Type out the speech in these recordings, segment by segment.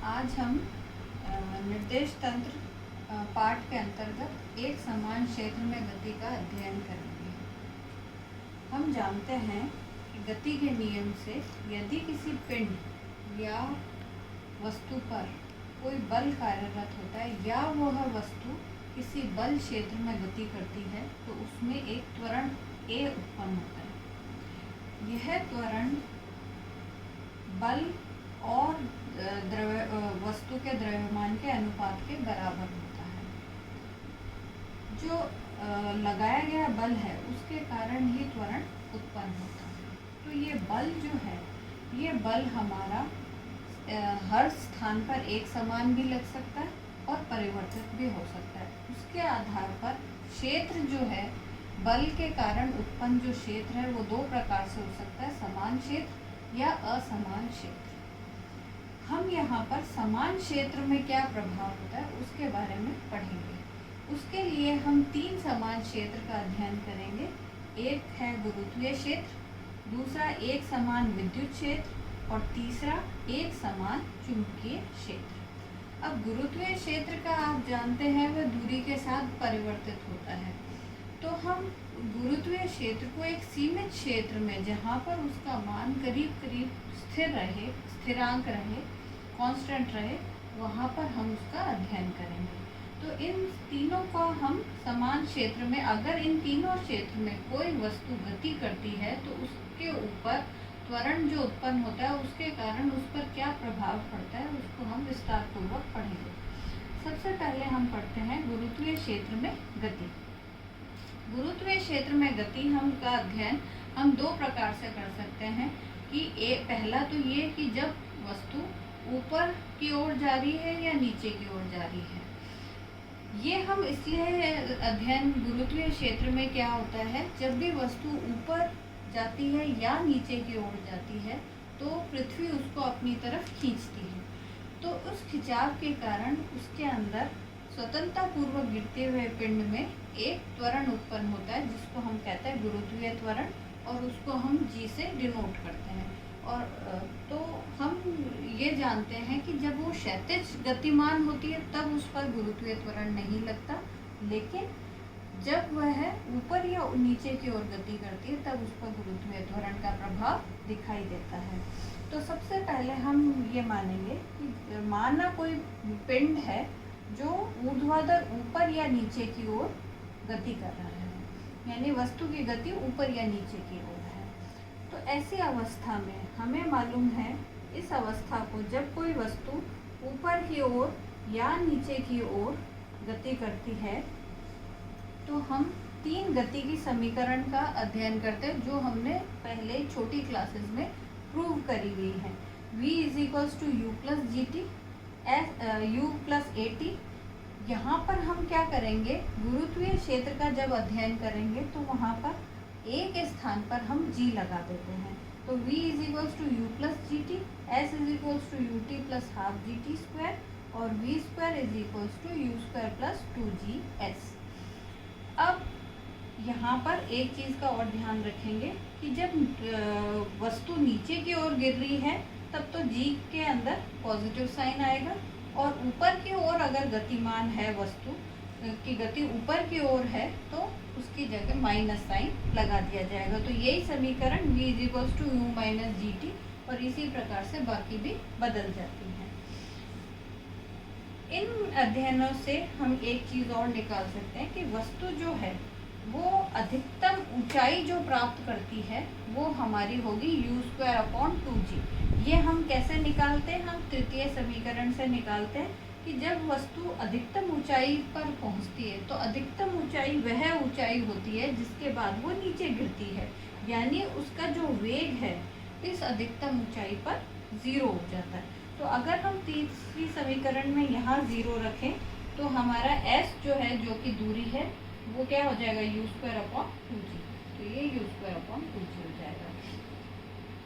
आज हम निर्देश तंत्र पाठ के अंतर्गत एक समान क्षेत्र में गति का अध्ययन करेंगे। हम जानते हैं कि गति के नियम से यदि किसी पिंड या वस्तु पर कोई बल कार्यरत होता है या वह वस्तु किसी बल क्षेत्र में गति करती है तो उसमें एक त्वरण A उत्पन्न होता है। यह त्वरण बल और वस्तु के द्रव्यमान के अनुपात के बराबर होता है। जो लगाया गया बल है उसके कारण ही त्वरण उत्पन्न होता है। तो ये बल जो है, ये बल हमारा हर स्थान पर एक समान भी लग सकता है और परिवर्तित भी हो सकता है। उसके आधार पर क्षेत्र जो है, बल के कारण उत्पन्न जो क्षेत्र है वो दो प्रकार से हो सकता है, समान क्षेत्र या असमान क्षेत्र। हम यहाँ पर समान क्षेत्र में क्या प्रभाव होता है उसके बारे में पढ़ेंगे। उसके लिए हम तीन समान क्षेत्र का अध्ययन करेंगे। एक है गुरुत्वीय क्षेत्र, दूसरा एक समान विद्युत क्षेत्र और तीसरा एक समान चुंबकीय क्षेत्र। अब गुरुत्वीय क्षेत्र का आप जानते हैं वह दूरी के साथ परिवर्तित होता है। तो हम गुरुत्वीय क्षेत्र को एक सीमित क्षेत्र में, जहाँ पर उसका मान करीब करीब स्थिर रहे, स्थिरांक रहे, कांस्टेंट रहे, वहाँ पर हम उसका अध्ययन करेंगे। तो इन तीनों का हम समान क्षेत्र में, अगर इन तीनों क्षेत्र में कोई वस्तु गति करती है तो उसके ऊपर त्वरण जो उत्पन्न होता है उसके कारण उस पर क्या प्रभाव पड़ता है उसको हम विस्तार पूर्वक पढ़ेंगे। सबसे पहले हम पढ़ते हैं गुरुत्वीय क्षेत्र में गति। गुरुत्वीय क्षेत्र में गति का अध्ययन हम दो प्रकार से कर सकते हैं कि पहला तो ये कि जब वस्तु ऊपर की ओर जा रही है या नीचे की ओर जा रही है। ये हम इसलिए अध्ययन गुरुत्वीय क्षेत्र में क्या होता है, जब भी वस्तु ऊपर जाती है या नीचे की ओर जाती है तो पृथ्वी उसको अपनी तरफ खींचती है। तो उस खिंचाव के कारण उसके अंदर स्वतंत्रता पूर्वक गिरते हुए पिंड में एक त्वरण उत्पन्न होता है जिसको हम कहते हैं गुरुत्वीय त्वरण, और उसको हम G से डिनोट करते हैं। और तो हम ये जानते हैं कि जब वो क्षैतिज गतिमान होती है तब उस पर गुरुत्वीय त्वरण नहीं लगता, लेकिन जब वह ऊपर या नीचे की ओर गति करती है तब उस पर गुरुत्वीय त्वरण का प्रभाव दिखाई देता है। तो सबसे पहले हम ये मानेंगे कि माना कोई पिंड है जो ऊर्ध्वाधर ऊपर या नीचे की ओर गति कर रहा है, यानी वस्तु की गति ऊपर या नीचे की ओर है। तो ऐसी अवस्था में हमें मालूम है, इस अवस्था को जब कोई वस्तु ऊपर की ओर या नीचे की ओर गति करती है तो हम तीन गति की समीकरण का अध्ययन करते हैं जो हमने पहले छोटी क्लासेस में प्रूव करी गई है। V = u + gt, u + at। यहाँ पर हम क्या करेंगे, गुरुत्वीय क्षेत्र का जब अध्ययन करेंगे तो वहाँ पर एक स्थान पर हम G लगा देते हैं। तो V = u + gt, s = ut + ½ gt² और v² = u² + 2gs। अब यहाँ पर एक चीज़ का और ध्यान रखेंगे कि जब वस्तु नीचे की ओर गिर रही है तब तो G के अंदर पॉजिटिव साइन आएगा, और ऊपर की ओर अगर गतिमान है, वस्तु की गति ऊपर की ओर है तो उसकी जगह माइनस साइन लगा दिया जाएगा। तो यही समीकरण V = u - gt, और इसी प्रकार से बाकी भी बदल जाती है। इन अध्ययनों से हम एक चीज़ और निकाल सकते हैं कि वस्तु जो है वो अधिकतम ऊंचाई जो प्राप्त करती है वो हमारी होगी u²/2g। ये हम कैसे निकालते हैं, हम तृतीय समीकरण से निकालते हैं कि जब वस्तु अधिकतम ऊंचाई पर पहुंचती है तो अधिकतम ऊंचाई वह ऊंचाई होती है जिसके बाद वो नीचे गिरती है, यानी उसका जो वेग है इस अधिकतम ऊंचाई पर 0 हो जाता है। तो अगर हम तीसरी समीकरण में यहाँ 0 रखें तो हमारा s जो है, जो कि दूरी है, वो क्या हो जाएगा, u²/2g। तो ये u²/2g हो जाएगा।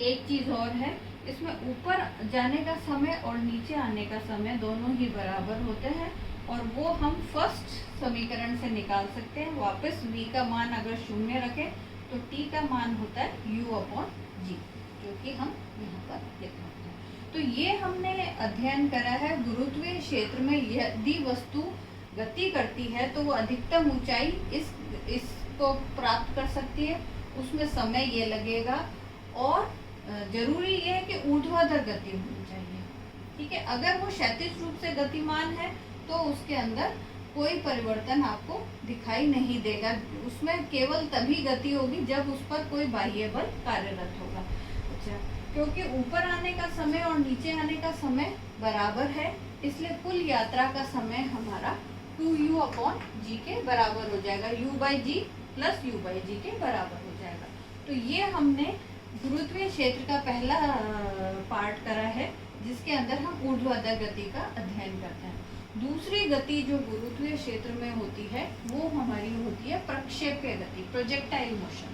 एक चीज़ और है, इसमें ऊपर जाने का समय और नीचे आने का समय दोनों ही बराबर होते हैं, और वो हम फर्स्ट समीकरण से निकाल सकते हैं। वापस v का मान अगर 0 रखें तो t का मान होता है u/g, जो कि हम यहाँ पर लिख रहे हैं। तो ये हमने अध्ययन करा है गुरुत्वीय क्षेत्र में यदि वस्तु गति करती है तो वो अधिकतम ऊंचाई इसको प्राप्त कर सकती है, उसमें समय ये लगेगा और जरूरी ये है कि ऊर्ध्वाधर गति होनी चाहिए। ठीक है, अगर वो क्षैतिज रूप से गतिमान है तो उसके अंदर कोई परिवर्तन आपको दिखाई नहीं देगा, उसमें केवल तभी गति होगी जब उस पर कोई बाह्य बल कार्यरत होगा। अच्छा, क्योंकि ऊपर आने का समय और नीचे आने का समय बराबर है, इसलिए कुल यात्रा का समय हमारा 2u/g के बराबर हो जाएगा, u/g + u/g के बराबर हो जाएगा। तो ये हमने गुरुत्वीय क्षेत्र का पहला पार्ट करा है, जिसके अंदर हम ऊर्ध्वाधर गति का अध्ययन करते हैं। दूसरी गति जो गुरुत्वीय क्षेत्र में होती है वो हमारी होती है प्रक्षेप्य गति, प्रोजेक्टाइल मोशन।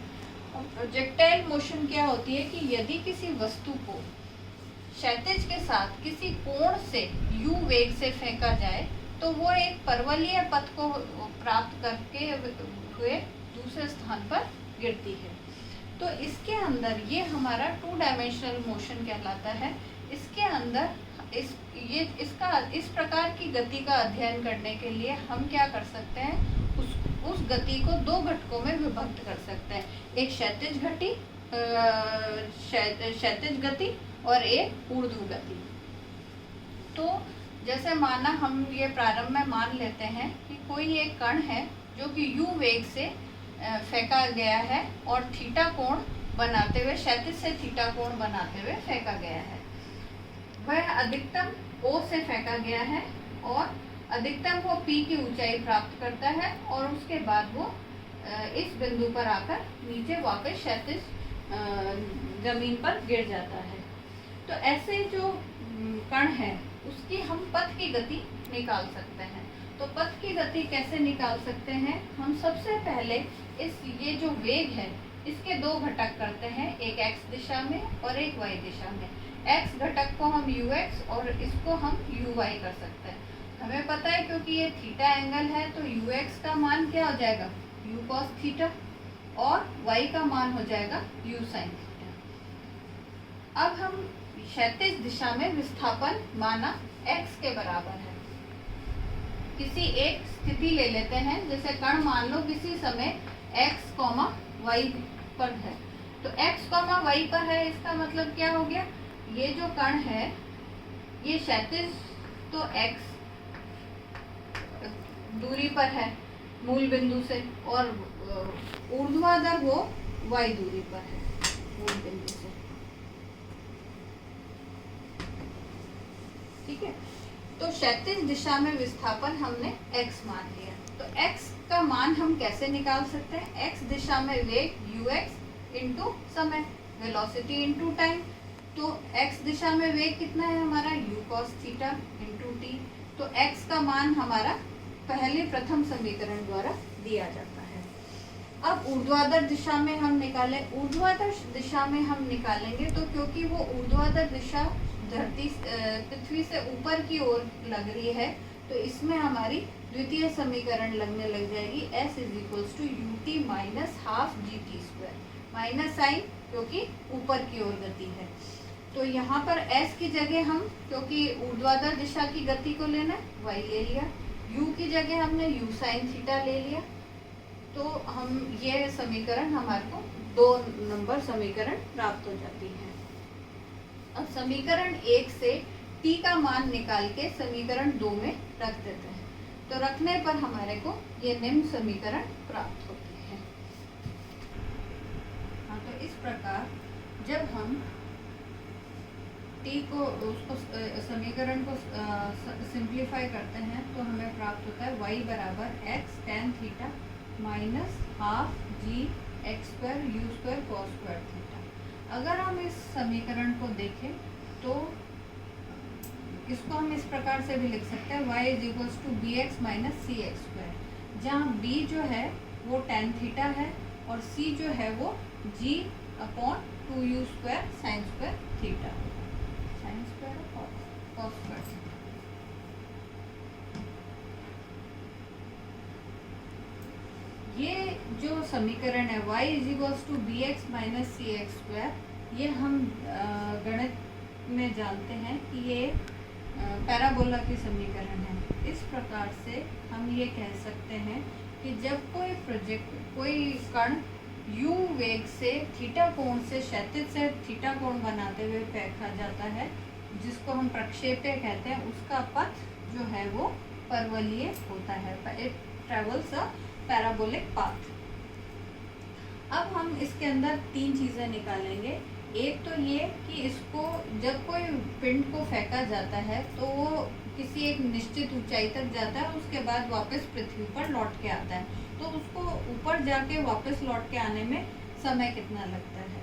प्रोजेक्टाइल मोशन क्या होती है कि यदि किसी वस्तु को क्षैतिज के साथ किसी कोण से u वेग से फेंका जाए तो वो एक परवलयीय पथ को प्राप्त करके हुए दूसरे स्थान पर गिरती है। तो इसके अंदर ये हमारा 2 डायमेंशनल मोशन कहलाता है। इसके अंदर इस प्रकार की गति का अध्ययन करने के लिए हम क्या कर सकते हैं, उस गति को 2 घटकों में विभक्त कर सकते हैं, एक क्षैतिज गति और एक ऊर्ध्व गति। तो जैसे माना हम ये प्रारंभ में मान लेते हैं कि कोई एक कण है जो कि u वेग से फेंका गया है और थीटा कोण बनाते हुए, क्षैतिज से थीटा कोण बनाते हुए फेंका गया है। वह अधिकतम O से फेंका गया है और अधिकतम वो P की ऊंचाई प्राप्त करता है और उसके बाद वो इस बिंदु पर आकर नीचे वापस क्षैतिज जमीन पर गिर जाता है। तो ऐसे जो कण है उसकी हम पथ की गति निकाल सकते हैं। तो पथ की गति कैसे निकाल सकते हैं, हम सबसे पहले ये जो वेग है इसके 2 घटक करते हैं, एक x दिशा में और एक y दिशा में। x घटक को हम ux और इसको हम uy कर सकते हैं। हमें पता है क्योंकि ये थीटा एंगल है तो ux का मान क्या हो जाएगा, u cos थीटा, और y का मान हो जाएगा u sin थीटा। अब हम क्षैतिज दिशा में विस्थापन माना x के बराबर है। किसी एक स्थिति ले लेते हैं, जैसे कण मान लो किसी समय x, y पर है, तो x, y पर है, इसका मतलब क्या हो गया, ये जो कण है ये क्षैतिज तो x दूरी पर है मूल बिंदु से और ऊर्ध्वाधर वो y दूरी पर है मूल बिंदु से। ठीक है, तो क्षैतिज दिशा में विस्थापन हमने x मान लिया। तो x का मान हम कैसे निकाल सकते हैं, x दिशा में वेग ux इंटू समय, वेलोसिटी इंटू टाइम। तो x दिशा में वेग कितना है हमारा, u cos theta into t। तो x का मान हमारा प्रथम समीकरण द्वारा दिया जाता है। अब ऊर्ध्वाधर दिशा में हम निकालें, ऊर्ध्वाधर दिशा में हम निकालेंगे तो क्योंकि वो ऊर्ध्वाधर दिशा पृथ्वी से ऊपर की ओर लग रही है तो इसमें हमारी द्वितीय समीकरण लगने लग जाएगी, s = ut - ½ gt²। Minus sign क्योंकि ऊपर की ओर गति है, तो यहाँ पर s की जगह हम, क्योंकि ऊर्ध्वाधर दिशा की गति को लेना है, y ले लिया, u की जगह हमने u sin थीटा ले लिया। तो हम ये समीकरण हमारे को 2 नंबर समीकरण प्राप्त हो जाती है। अब समीकरण 1 से t का मान निकाल के समीकरण 2 में रख देते हैं, तो रखने पर हमारे को ये निम्न समीकरण प्राप्त होती है। हाँ, तो इस प्रकार जब हम t को उसको समीकरण को सिंप्लीफाई करते हैं तो हमें प्राप्त होता है y बराबर x tan theta minus ½ g x² u² cos² theta. अगर हम इस समीकरण को देखें तो इसको हम इस प्रकार से भी लिख सकते हैं, y = bx - cx², जहाँ b जो है वो tan थीटा है और c जो है वो g/2u² sin² थीटा, sin² और cos²। ये जो समीकरण है y = bx - cx², ये हम गणित में जानते हैं कि ये पैराबोला की समीकरण है। इस प्रकार से हम ये कह सकते हैं कि जब कोई कण u वेग से थीटा कोण से क्षैतिज से थीटा कोण बनाते हुए फेंका जाता है, जिसको हम प्रक्षेप्य कहते हैं, उसका पथ जो है वो परवलयीय होता है। It travels a parabolic path. अब हम इसके अंदर 3 चीज़ें निकालेंगे। एक तो ये कि इसको जब कोई पिंड को फेंका जाता है तो वो किसी एक निश्चित ऊंचाई तक जाता है, उसके बाद वापस पृथ्वी पर लौट के आता है, तो उसको ऊपर जाके वापस लौट के आने में समय कितना लगता है।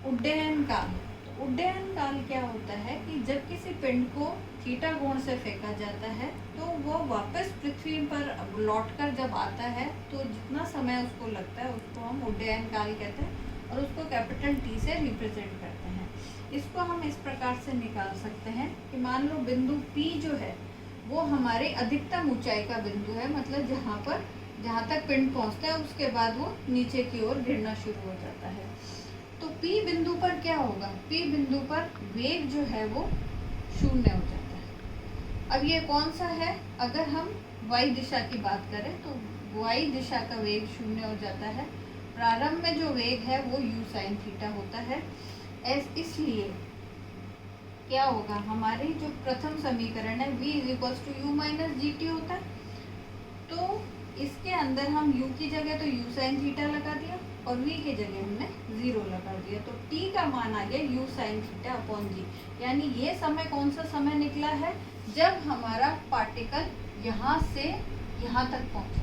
उड्डयन काल। तो उड्डयन काल क्या होता है कि जब किसी पिंड को थीटा कोण से फेंका जाता है तो वो वापस पृथ्वी पर लौटकर जब आता है तो जितना समय उसको लगता है उसको हम उड्डयन काल कहते हैं और उसको कैपिटल T से रिप्रेजेंट करते हैं। इसको हम इस प्रकार से निकाल सकते हैं कि मान लो बिंदु P जो है वो हमारे अधिकतम ऊंचाई का बिंदु है, मतलब जहाँ तक पिंड पहुँचता है उसके बाद वो नीचे की ओर गिरना शुरू हो जाता है। तो P बिंदु पर क्या होगा? P बिंदु पर वेग जो है वो 0 हो जाता है। अब ये कौन सा है? अगर हम y दिशा की बात करें तो y दिशा का वेग 0 हो जाता है। प्रारंभ में जो वेग है वो u sin थीटा होता है। इसलिए क्या होगा? हमारी जो प्रथम समीकरण है v = u - gt होता है। तो इसके अंदर हम u की जगह तो u sin थीटा लगा दिया और v की जगह हमने 0 लगा दिया, तो t का मान आ गया u sin theta upon g। यानी ये समय कौन सा समय निकला है? जब हमारा पार्टिकल यहाँ से यहाँ तक पहुँचा,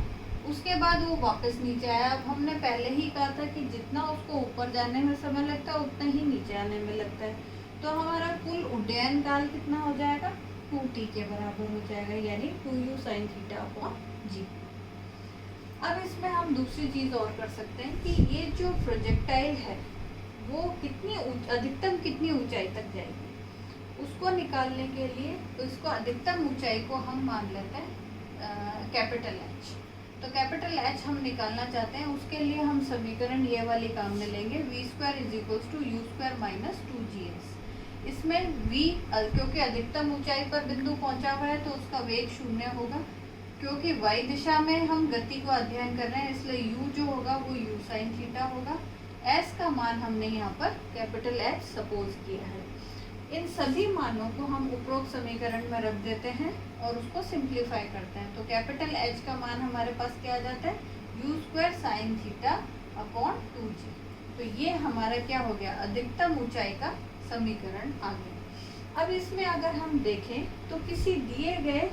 उसके बाद वो वापस नीचे आया। अब हमने पहले ही कहा था कि जितना उसको ऊपर जाने में समय लगता है उतना ही नीचे आने में लगता है, तो हमारा कुल उड्डयन काल कितना हो जाएगा? 2t के बराबर हो जाएगा, यानी 2u sin theta upon g। अब इसमें हम दूसरी चीज़ और कर सकते हैं कि ये जो प्रोजेक्टाइल है वो अधिकतम कितनी ऊंचाई तक जाएगी, उसको निकालने के लिए इसको अधिकतम ऊंचाई को हम मान लेते हैं कैपिटल H। तो कैपिटल H हम निकालना चाहते हैं, उसके लिए हम समीकरण ये वाली काम में लेंगे, v² = u² - 2gs। इसमें v क्योंकि अधिकतम ऊंचाई पर बिंदु पहुंचा हुआ है तो उसका वेग 0 होगा। क्योंकि y दिशा में हम गति को अध्ययन कर रहे हैं इसलिए u जो होगा वो u sin थीटा होगा। s का मान हमने यहाँ पर कैपिटल H सपोज किया है। इन सभी मानों को हम उपरोक्त समीकरण में रख देते हैं और उसको सिंप्लीफाई करते हैं, तो कैपिटल H का मान हमारे पास क्या आ जाता है? u² sin theta upon 2g। तो ये हमारा क्या हो गया? अधिकतम ऊंचाई का समीकरण आ गया। अब इसमें अगर हम देखें तो किसी दिए गए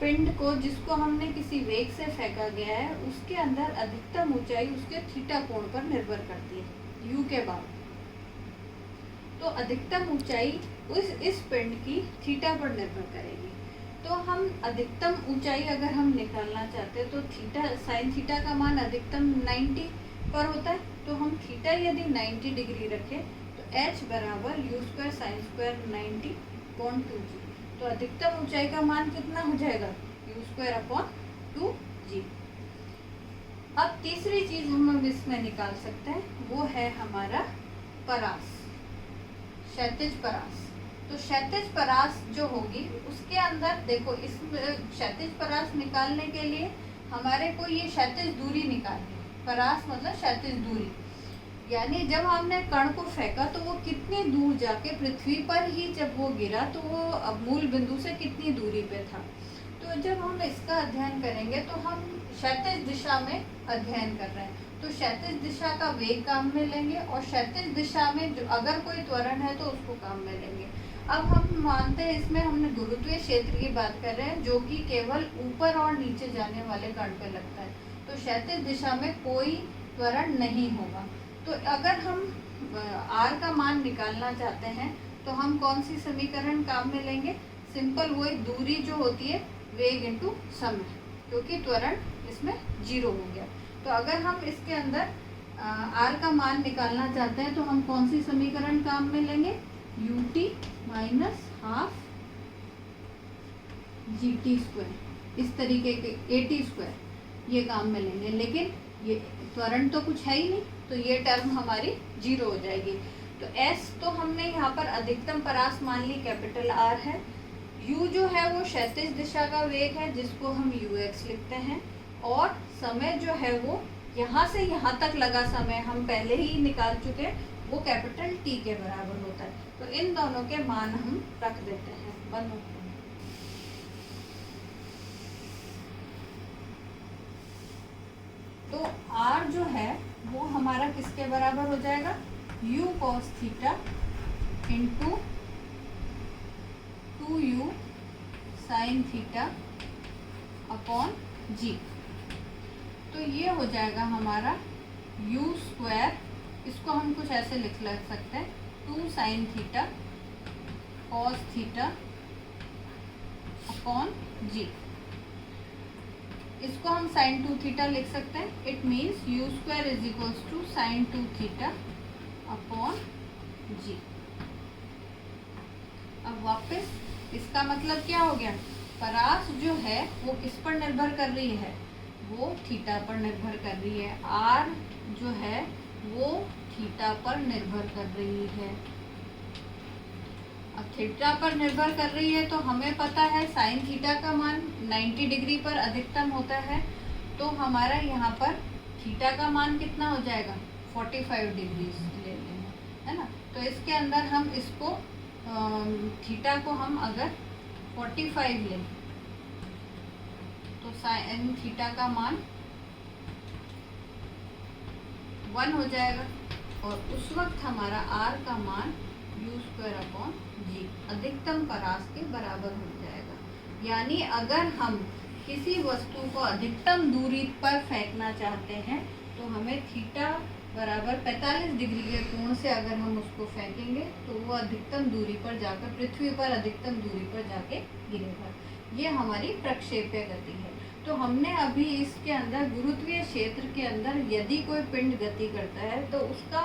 पिंड को जिसको हमने किसी वेग से फेंका गया है उसके अंदर अधिकतम ऊंचाई उसके थीटा कोण पर निर्भर करती है u के बाद। तो अधिकतम ऊंचाई इस पिंड की थीटा पर निर्भर करेगी। तो हम अधिकतम ऊंचाई अगर हम निकालना चाहते हैं तो थीटा sin थीटा का मान अधिकतम 90 पर होता है, तो हम थीटा यदि 90 डिग्री रखें तो h बराबर u² sin² 90 अपॉन 2g। तो अधिकतम ऊंचाई का मान कितना हो जाएगा? u² upon 2g। अब तीसरी चीज हम इसमें निकाल सकते हैं, वो है हमारा परास, क्षैतिज परास। तो क्षैतिज परास जो होगी उसके अंदर देखो, इस क्षैतिज परास निकालने के लिए हमारे को ये क्षैतिज दूरी निकालनी है। परास मतलब क्षैतिज दूरी, यानी जब हमने कण को फेंका तो वो कितनी दूर जाके पृथ्वी पर ही जब वो गिरा तो वो मूल बिंदु से कितनी दूरी पे था। तो जब हम इसका अध्ययन करेंगे तो हम क्षैतिज दिशा में अध्ययन कर रहे हैं, तो क्षैतिज दिशा का वेग काम में लेंगे और क्षैतिज दिशा में जो अगर कोई त्वरण है तो उसको काम में लेंगे। अब हम मानते हैं इसमें हमने गुरुत्वीय क्षेत्र की बात कर रहे हैं जो कि केवल ऊपर और नीचे जाने वाले कण पे लगता है, तो क्षैतिज दिशा में कोई त्वरण नहीं होगा। तो अगर हम r का मान निकालना चाहते हैं तो हम कौन सी समीकरण काम में लेंगे? सिंपल वही दूरी जो होती है वेग इंटू समय, क्योंकि त्वरण इसमें 0 हो गया। तो अगर हम इसके अंदर r का मान निकालना चाहते हैं तो हम कौन सी समीकरण काम में लेंगे? ut माइनस हाफ gt², इस तरीके के at² ये काम में लेंगे। लेकिन ये त्वरण तो कुछ है ही नहीं, तो ये टर्म हमारी 0 हो जाएगी। तो S तो हमने यहाँ पर अधिकतम परास मान ली कैपिटल R है। U जो है वो क्षैतिज दिशा का वेग है जिसको हम UX लिखते हैं, और समय जो है वो यहाँ से यहाँ तक लगा समय हम पहले ही निकाल चुके हैं, वो कैपिटल T के बराबर होता है। तो इन दोनों के मान हम रख देते हैं, बंद होते हैं। तो R जो है वो हमारा किसके बराबर हो जाएगा, U cos theta into 2U sine theta upon G। तो ये हो जाएगा हमारा U स्क्वायर, इसको हम कुछ ऐसे लिख सकते हैं 2 sine theta cos theta upon G। इसको हम साइन 2 थीटा लिख सकते हैं। It means U square is equals to sine 2 theta upon G। अब वापस इसका मतलब क्या हो गया, परास जो है वो किस पर निर्भर कर रही है, वो थीटा पर निर्भर कर रही है। R जो है वो थीटा पर निर्भर कर रही है। अब थीटा पर निर्भर कर रही है तो हमें पता है साइन थीटा का मान 90 डिग्री पर अधिकतम होता है। तो हमारा यहाँ पर थीटा का मान कितना हो जाएगा, 45 डिग्री ले लेंगे, है ना। तो इसके अंदर हम इसको थीटा को हम अगर 45 लें तो साइन थीटा का मान 1 हो जाएगा, और उस वक्त हमारा R का मान U स्क्वायर अपॉन G अधिकतम परास के बराबर हो जाएगा। यानी अगर हम किसी वस्तु को अधिकतम दूरी पर फेंकना चाहते हैं तो हमें थीटा बराबर 45 डिग्री के कोण से अगर हम उसको फेंकेंगे तो वो अधिकतम दूरी पर जाकर, पृथ्वी पर अधिकतम दूरी पर जाके गिरेगा। ये हमारी प्रक्षेप्य गति है। तो हमने अभी इसके अंदर गुरुत्वीय क्षेत्र के अंदर यदि कोई पिंड गति करता है तो उसका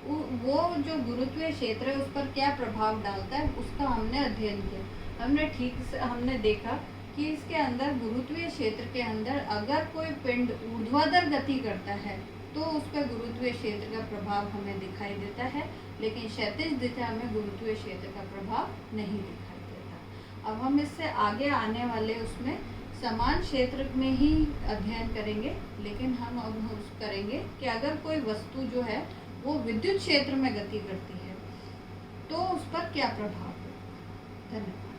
वो जो गुरुत्वीय क्षेत्र है उस पर क्या प्रभाव डालता है, उसका हमने अध्ययन किया। हमने देखा कि इसके अंदर गुरुत्वीय क्षेत्र के अंदर अगर कोई पिंड ऊर्ध्वाधर गति करता है तो उस पर गुरुत्वीय क्षेत्र का प्रभाव हमें दिखाई देता है, लेकिन क्षैतिज दिशा में गुरुत्वीय क्षेत्र का प्रभाव नहीं दिखाई देता। अब हम इससे आगे आने वाले उसमें समान क्षेत्र में ही अध्ययन करेंगे, लेकिन हम अब करेंगे कि अगर कोई वस्तु जो है वो विद्युत क्षेत्र में गति करती है तो उस पर क्या प्रभाव है। धन्यवाद।